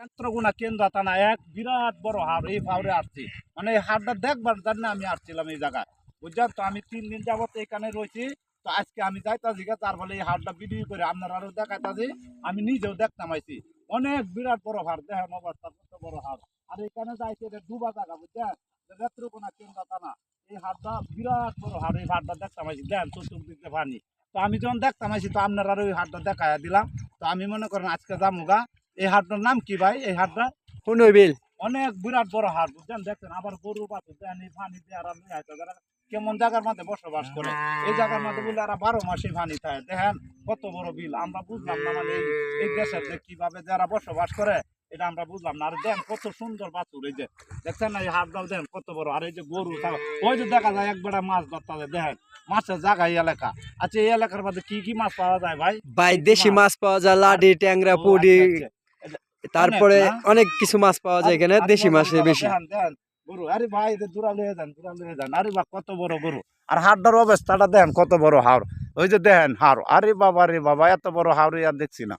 নেত্রকোনা কেন্দ্র থানা এক বিরাট বড় হাট, এই ফাউরে আসছি, মানে এই হাটটা দেখবার জন্য আমি আসছিলাম এই জায়গায়, বুঝছেন তো। আমি 3 দিন যাবত এখানে রয়েছি, তো আজকে আমি যাইতাছি, তার ফলে এই হাটটা ভিডিও করে আপনারা আরো দেখাইতাছি, আমি নিজেও দেখতাম আইছি। অনেক বিরাট বড় হাট, দেখেন অবস্থা কত বড় হাট। আর এখানে যাইছে এটা ডুবা জায়গা, বুঝছেন, নেত্রকোনা কেন্দ্র থানা। এই হাটটা বিরাট বড় হাট, এই হাটটা দেখতাম আইছি, দেখেন চতুর্দিকে পানি। তো আমি যখন দেখতাম আইছি, তো আপনারা ওই হাটটা দেখাইয়া দিলাম। তো আমি মনে করেন আজকে যামুগা। এই হাটটার নাম কি ভাই? এই হাটটা হুনইবিল। অনেক বিরাট বড় হাট, বুঝছেন। দেখছেন আবার গরু বাছুর দেন, এই পানি দিয়ে আর লই আইতো, যারা কেমন জায়গার মধ্যে বসবাস করে, এই জায়গার মধ্যে বলে আর 12 মাসে পানি থাকে। দেখেন কত বড় বিল, আমরা বুঝলাম না, মানে এই দেশের যে কিভাবে যারা বসবাস করে এটা আমরা বুঝলাম না। আর দেন কত সুন্দর বাছুর, এই যে দেখছেন না, এই হাটটাও দেন কত বড়। আর এই যে গরু, ওই যে দেখা যায় একবার মাছ ধরতে, দেখেন মাছের জায়গা এই এলাকা। আচ্ছা, এই এলাকার মধ্যে কি কি মাছ পাওয়া যায় ভাই? ভাই দেশি মাছ পাওয়া যায়, লাডি, ট্যাংরা, ও পুডি, আচ্ছা, আচ্ছা। তারপরে অনেক না? অনেক কিছু মাছ পাওয়া যায় এখানে, দেশি মাছে বেশি। গরু, আরে ভাই দূরা লয়ে যান, আরে বা কত বড় গরু। আর হাড়টার অবস্থাটা দেখেন কত বড় হাড়, ওই যে দেখেন হাড়, আরে বাবা রে বাবা, এত বড় হাড় আর দেখছি না।